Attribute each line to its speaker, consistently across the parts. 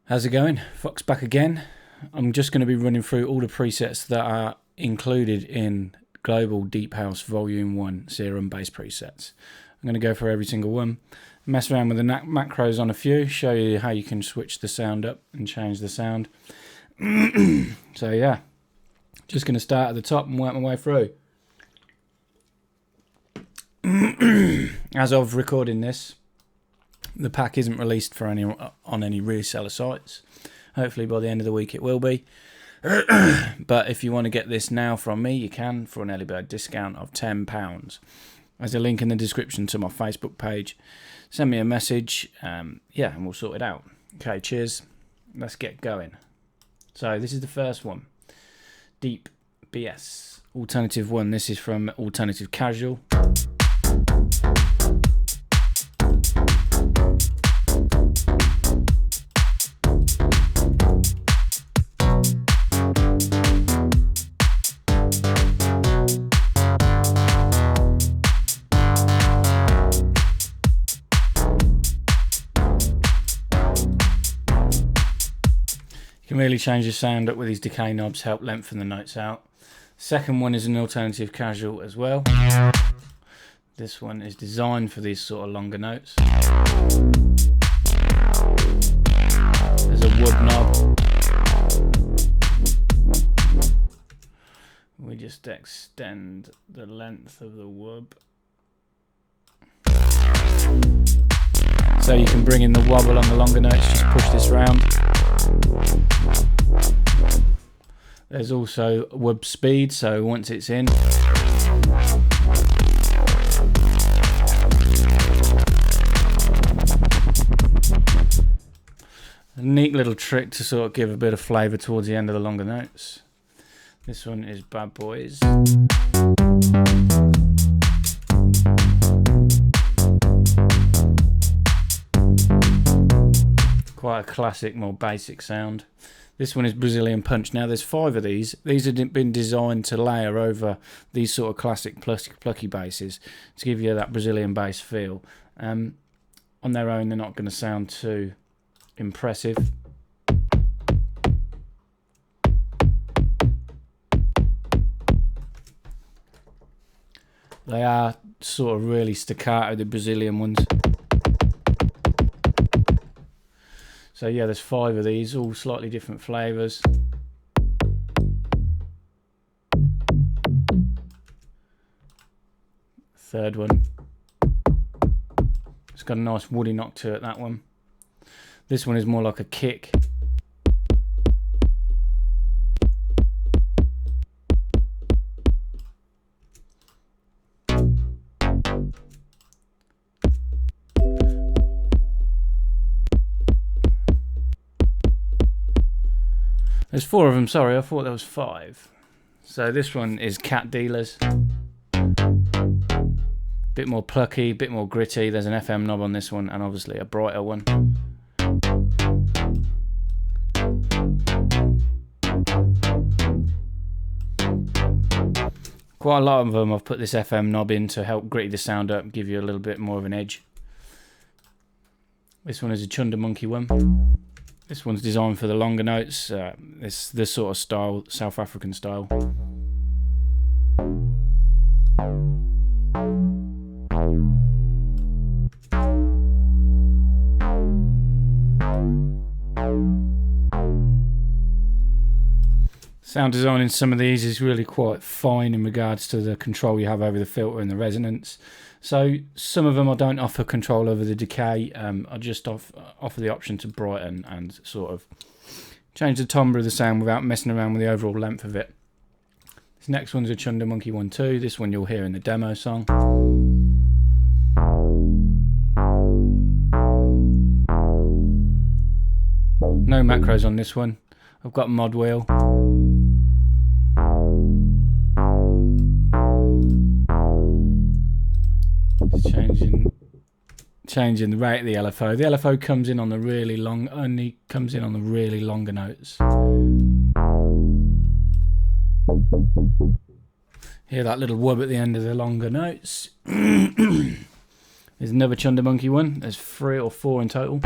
Speaker 1: How's it going? Fox back again. I'm just going to be running through all the presets that are included in Global Deep House Volume 1 Serum bass presets. I'm going to go through every single one, mess around with the macros on a few, show you how you can switch the sound up and change the sound. So yeah, just going to start at the top and work my way through. As of recording this, the pack isn't released for on any reseller sites. Hopefully by the end of the week it will be. But if you want to get this now from me, you can for an early bird discount of £10. There's a link in the description to my Facebook page. Send me a message, and we'll sort it out. Okay, cheers. Let's get going. So this is the first one. Deep BS. Alternative 1. This is from Alternative Casual. You can really change the sound up with these decay knobs, help lengthen the notes out. Second one is an Alternative Casual as well. This one is designed for these sort of longer notes. There's a wood knob. We just extend the length of the wub. So you can bring in the wobble on the longer notes, just push this round. There's also wub speed, so once it's in, a neat little trick to sort of give a bit of flavour towards the end of the longer notes. This one is Bad Boys. Quite a classic, more basic sound. This one is Brazilian Punch. Now there's 5 of these. These have been designed to layer over these sort of classic plucky basses to give you that Brazilian bass feel. On their own, they're not going to sound too impressive. They are sort of really staccato, the Brazilian ones. So yeah, there's 5 of these, all slightly different flavours. Third one. It's got a nice woody knock to it, that one. This one is more like a kick. There's 4 of them, sorry, I thought there was 5. So this one is Cat Dealers. Bit more plucky, bit more gritty. There's an FM knob on this one and obviously a brighter one. Quite a lot of them I've put this FM knob in to help gritty the sound up and give you a little bit more of an edge. This one is a Chunder Monkey one. This one's designed for the longer notes, this sort of style, South African style. Sound design in some of these is really quite fine in regards to the control you have over the filter and the resonance. So some of them I don't offer control over the decay. I just offer the option to brighten and sort of change the timbre of the sound without messing around with the overall length of it. This next one's a Chunder Monkey 1-2. This one you'll hear in the demo song. No macros on this one. I've got mod wheel. Changing the rate of the LFO. The LFO comes in on the really long, only comes in on the really longer notes. Hear that little wub at the end of the longer notes. There's another Chunder Monkey one. There's 3 or 4 in total.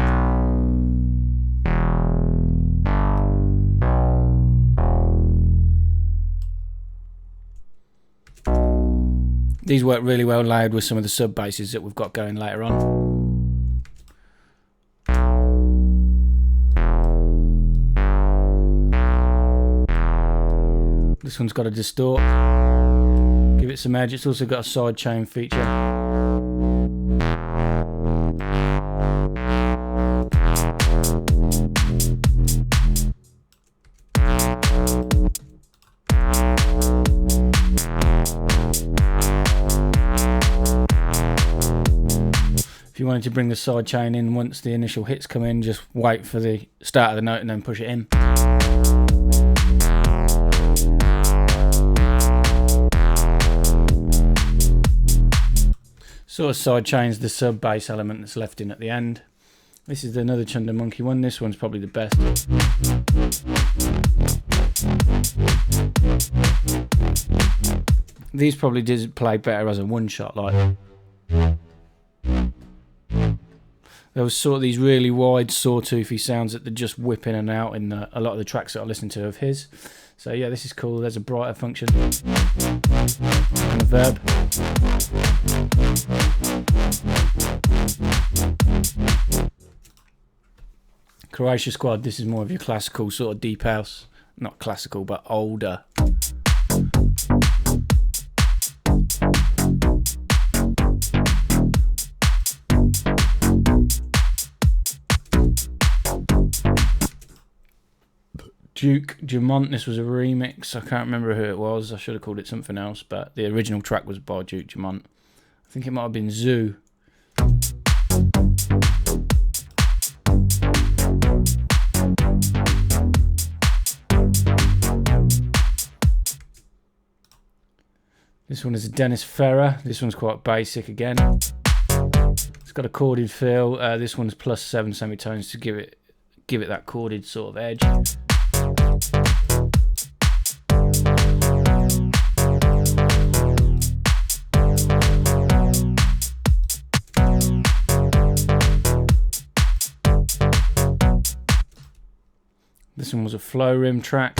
Speaker 1: These work really well layered with some of the sub basses that we've got going later on. This one's got a distort. Give it some edge. It's also got a side chain feature. If you wanted to bring the side chain in once the initial hits come in, just wait for the start of the note and then push it in. Sort of side chains the sub bass element that's left in at the end. This is another Chunder Monkey one. This one's probably the best. These probably did play better as a one shot, like. There was sort of these really wide, sawtoothy sounds that they just whip in and out in a lot of the tracks that I listen to of his. So yeah, this is cool. There's a brighter function and a verb. Croatia Squad, this is more of your classical sort of deep house. Not classical, but older. Duke Dumont, this was a remix. I can't remember who it was. I should have called it something else, but the original track was by Duke Dumont. I think it might have been Zoo. This one is a Dennis Ferrer. This one's quite basic again. It's got a chorded feel. This one's plus 7 semitones to give it that chorded sort of edge. This one was a flow rim track.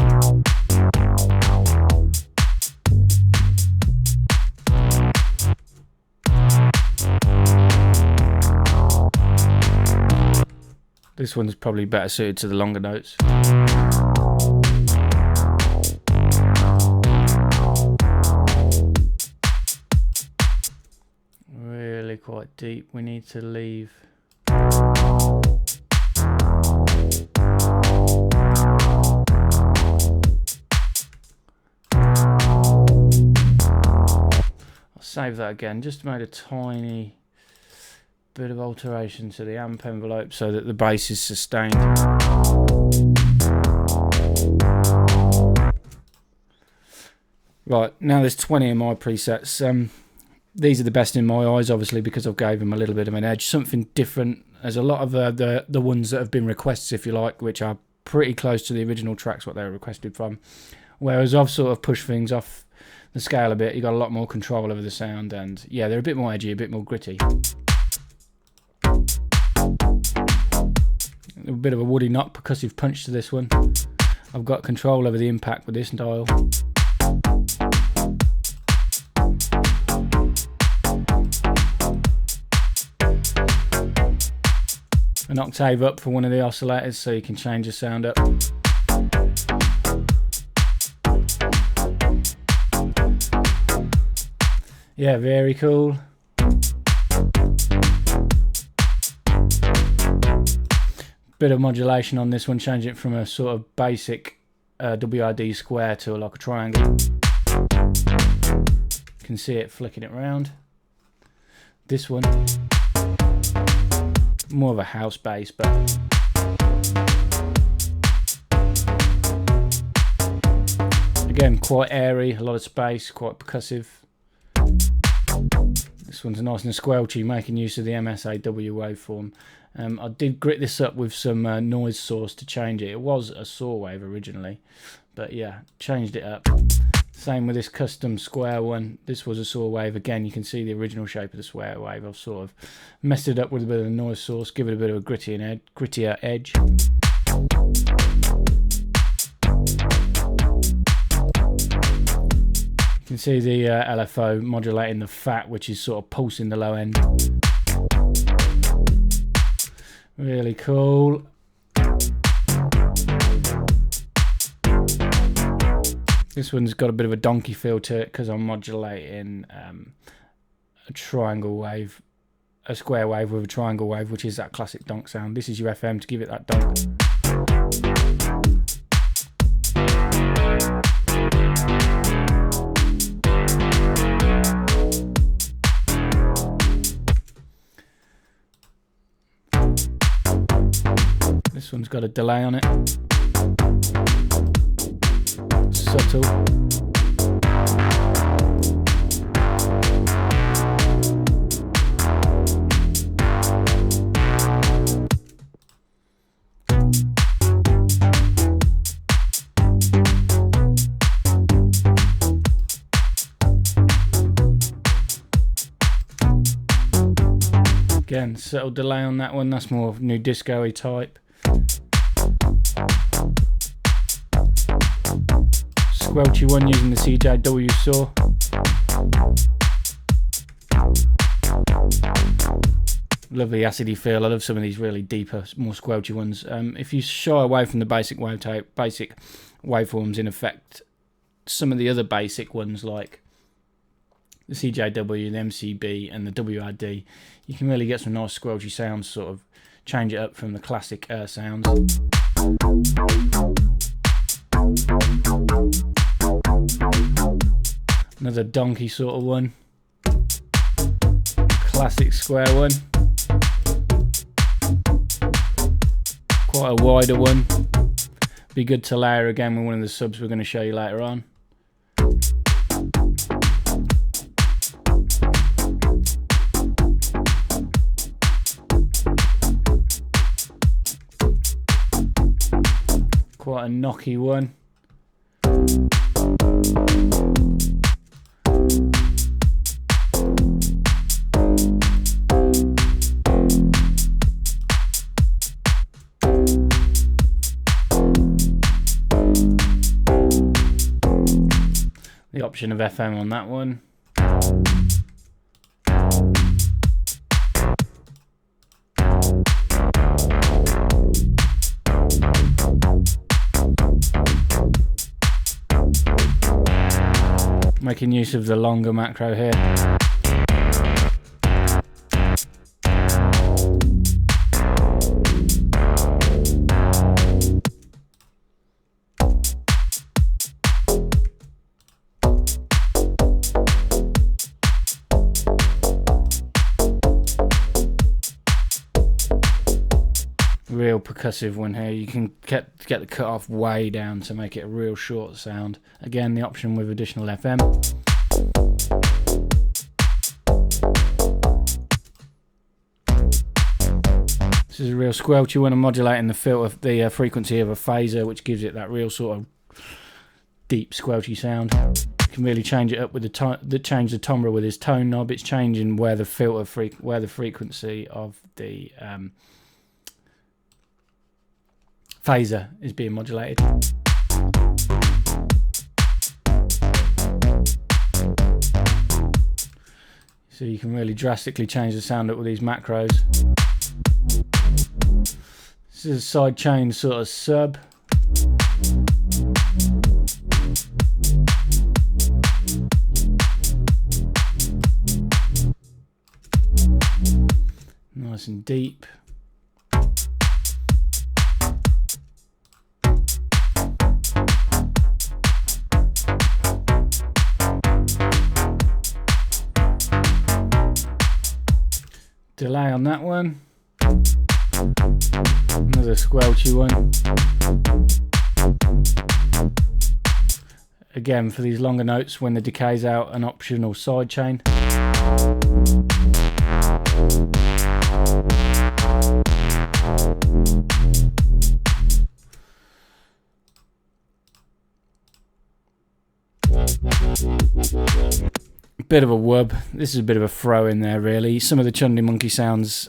Speaker 1: This one's probably better suited to the longer notes. Really quite deep. We need to leave. I'll save that again. Just made a tiny bit of alteration to the amp envelope so that the bass is sustained. Right, now there's 20 of my presets. These are the best in my eyes, obviously, because I've gave them a little bit of an edge, something different. There's a lot of the ones that have been requests, if you like, which are pretty close to the original tracks, what they were requested from. Whereas I've sort of pushed things off the scale a bit. You've got a lot more control over the sound, and yeah, they're a bit more edgy, a bit more gritty. A bit of a woody knock percussive punch to this one. I've got control over the impact with this dial. An octave up for one of the oscillators so you can change the sound up. Yeah, very cool. Bit of modulation on this one, changing it from a sort of basic WRD square to like a triangle. You can see it flicking it around. This one, more of a house bass, but again quite airy, a lot of space, quite percussive. This one's nice and squelchy, making use of the MSAW waveform. I did grit this up with some noise source to change it. It was a saw wave originally, but yeah, changed it up. Same with this custom square one. This was a saw wave. Again, you can see the original shape of the square wave. I've sort of messed it up with a bit of a noise source, give it a bit of a grittier edge. You can see the LFO modulating the fat, which is sort of pulsing the low end. Really cool. This one's got a bit of a donkey feel to it because I'm modulating a triangle wave, a square wave with a triangle wave, which is that classic donk sound. This is your FM to give it that donk. This one's got a delay on it. Subtle. Again, subtle delay on that one. That's more new disco-y type. Squelchy one using the CJW saw. Lovely acidy feel. I love some of these really deeper, more squelchy ones. If you shy away from the basic waveforms, in effect, some of the other basic ones like the CJW, the MCB, and the WRD, you can really get some nice squelchy sounds. Sort of change it up from the classic sounds. Another donkey sort of one. Classic square one. Quite a wider one. Be good to layer again with one of the subs we're going to show you later on. Quite a knocky one. The option of FM on that one. Making use of the longer macro here. Real percussive one here. You can get the cut off way down to make it a real short sound. Again, the option with additional FM. This is a real squelchy one. I'm modulating the filter, the frequency of a phaser, which gives it that real sort of deep squelchy sound. You can really change it up with change the timbre with his tone knob. It's changing where the where the frequency of the phaser is being modulated. So you can really drastically change the sound up with these macros. This is a side chain sort of sub. Nice and deep. Delay on that one. Another squelchy one. Again, for these longer notes, when the decay's out, an optional side chain. Bit of a wub. This is a bit of a throw in there, really. Some of the Chunder Monkey sounds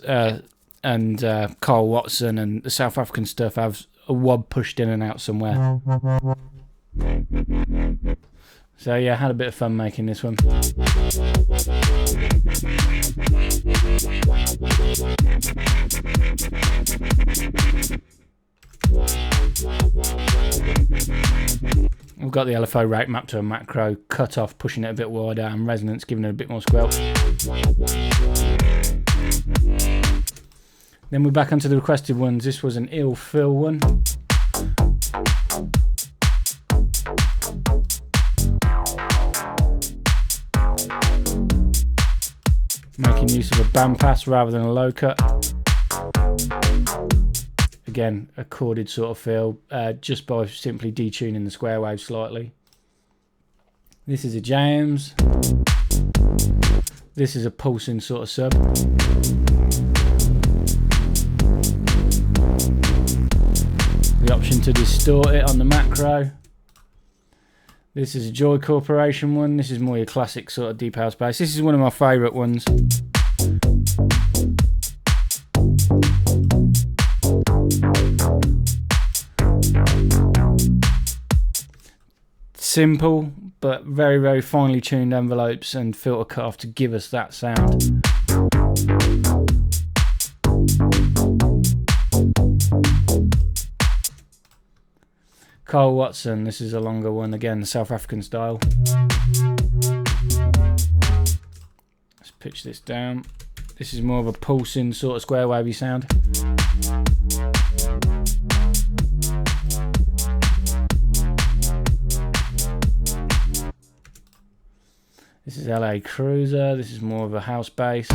Speaker 1: and Carl Watson and the South African stuff have a wub pushed in and out somewhere. So yeah, had a bit of fun making this one. We've got the LFO rate mapped to a macro, cut off, pushing it a bit wider, and resonance, giving it a bit more squelch. Then we're back onto the requested ones. This was an ill fill one. Making use of a band pass rather than a low cut. Again, a chorded sort of feel, just by simply detuning the square wave slightly. This is a James. This is a pulsing sort of sub. The option to distort it on the macro. This is a Joy Corporation one. This is more your classic sort of deep house bass. This is one of my favourite ones. Simple, but very, very finely tuned envelopes and filter cut off to give us that sound. Carl Watson, this is a longer one, again, South African style. Let's pitch this down. This is more of a pulsing sort of square wavy sound. This is LA Cruiser, this is more of a house bass.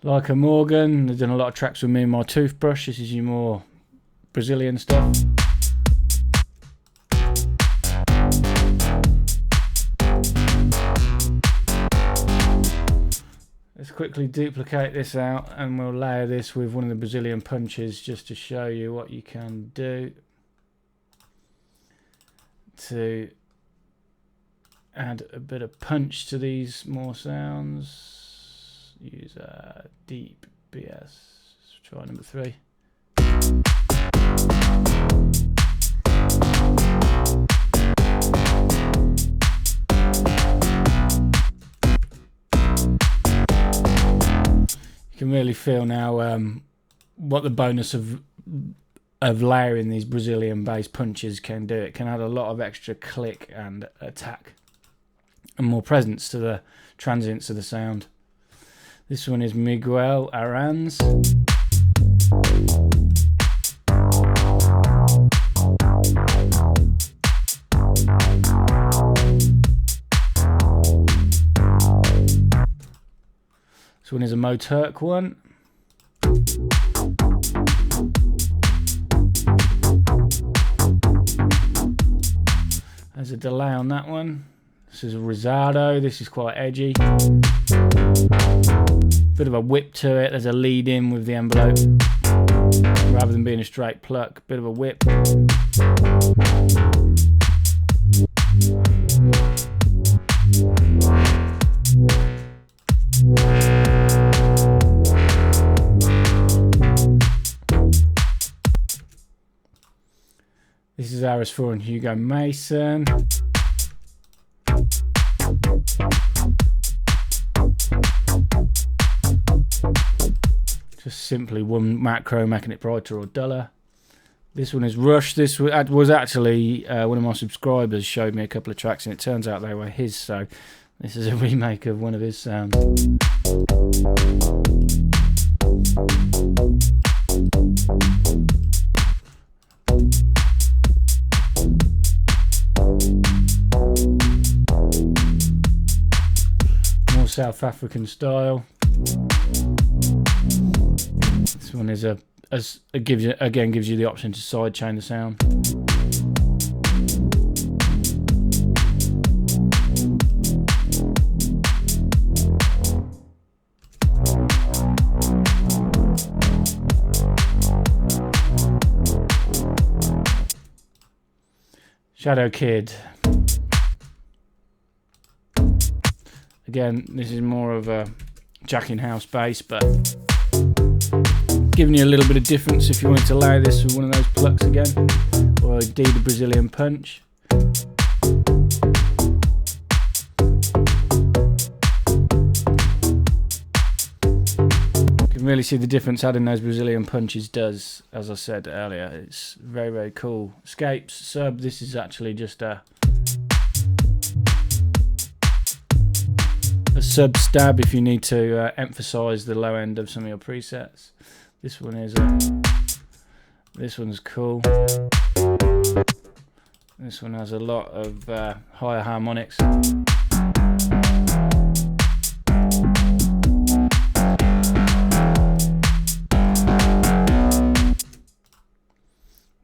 Speaker 1: Like a Morgan, they've done a lot of tracks with me and my toothbrush. This is your more Brazilian stuff. Let's quickly duplicate this out and we'll layer this with one of the Brazilian punches just to show you what you can do to add a bit of punch to these more sounds. Use a deep BS. Let's try number 3. You can really feel now what the bonus of layering these Brazilian bass punches can do. It can add a lot of extra click and attack and more presence to the transients of the sound. This one is Miguel Aranz. This one is a Mo Turk one. There's a delay on that one. This is a Rosado. This is quite edgy. Bit of a whip to it. There's a lead in with the envelope. Rather than being a straight pluck, bit of a whip. This is RS4 and Hugo Mason. Just simply one macro making it brighter or duller. This one is Rush. This was actually one of my subscribers showed me a couple of tracks and it turns out they were his, so this is a remake of one of his sounds. More South African style. This one is gives you the option to sidechain the sound. Shadow Kid. Again, this is more of a Jack in House bass, but giving you a little bit of difference if you wanted to lay this with one of those plucks again, or indeed a Brazilian punch. You can really see the difference adding those Brazilian punches does, as I said earlier. It's very, very cool. Escapes, sub, this is actually just a sub stab if you need to emphasize the low end of some of your presets. This one is this one's cool. This one has a lot of higher harmonics.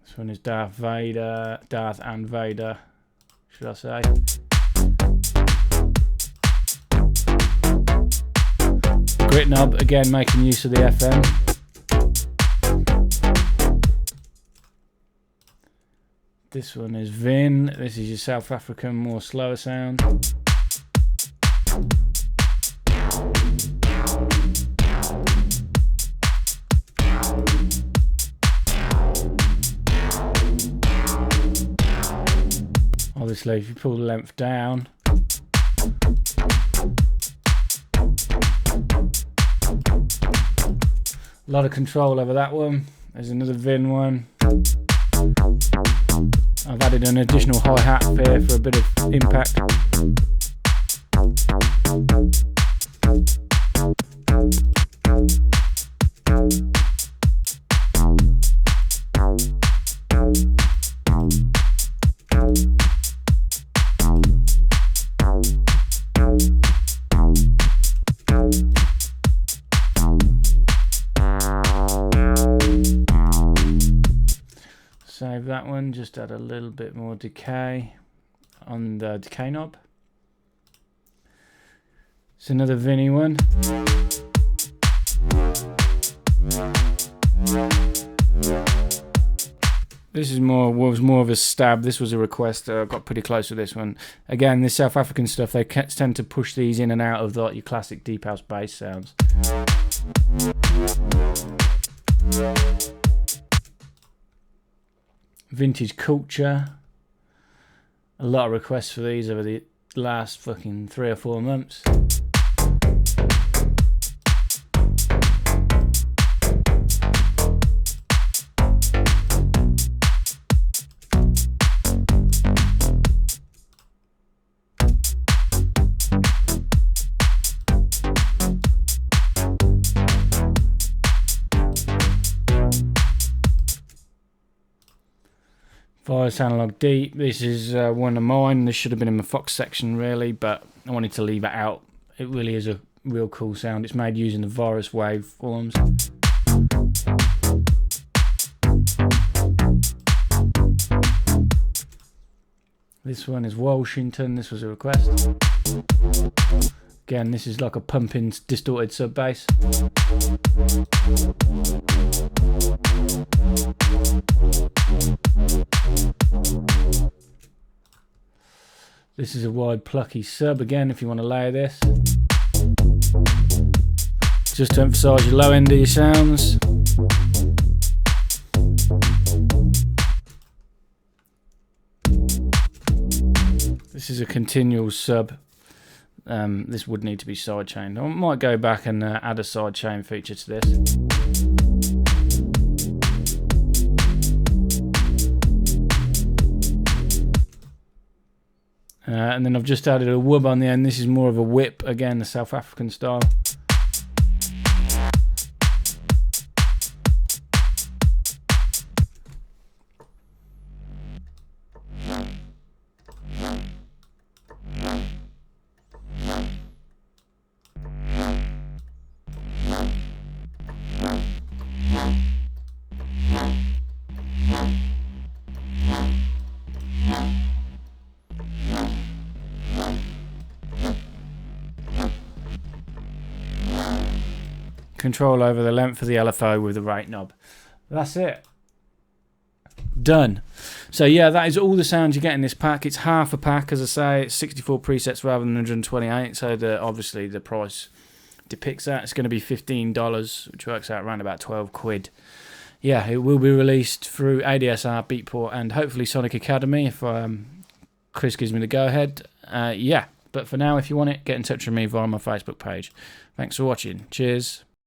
Speaker 1: This one is Darth and Vader, should I say. Grit knob, again making use of the FM. This one is Vin, this is your South African, more slower sound. Obviously, if you pull the length down, a lot of control over that one. There's another Vin one. I've added an additional hi-hat here for a bit of impact. Save that one, just add a little bit more decay on the decay knob. It's another Vinny one. This is was more of a stab. This was a request. I got pretty close with this one. Again, this South African stuff, they tend to push these in and out of your classic deep house bass sounds. Vintage Culture. A lot of requests for these over the last fucking 3 or 4 months. Virus Analog Deep, this is one of mine. This should have been in the Fox section really, but I wanted to leave it out. It really is a real cool sound. It's made using the Virus waveforms. This one is Washington, this was a request. Again, this is like a pumping distorted sub bass. This is a wide plucky sub again if you want to layer this. Just to emphasise your low end of your sounds. This is a continual sub. This would need to be sidechained. I might go back and add a sidechain feature to this. And then I've just added a wub on the end. This is more of a whip, again, the South African style. Control over the length of the LFO with the rate knob. That's it. done. So yeah, that is all the sounds you get in this pack. It's half a pack, as I say. It's 64 presets rather than 128. So obviously the price depicts that. It's going to be $15, which works out around about 12 quid. Yeah, it will be released through ADSR, Beatport, and hopefully Sonic Academy if Chris gives me the go-ahead. Yeah, but for now, if you want it, get in touch with me via my Facebook page. Thanks for watching. Cheers.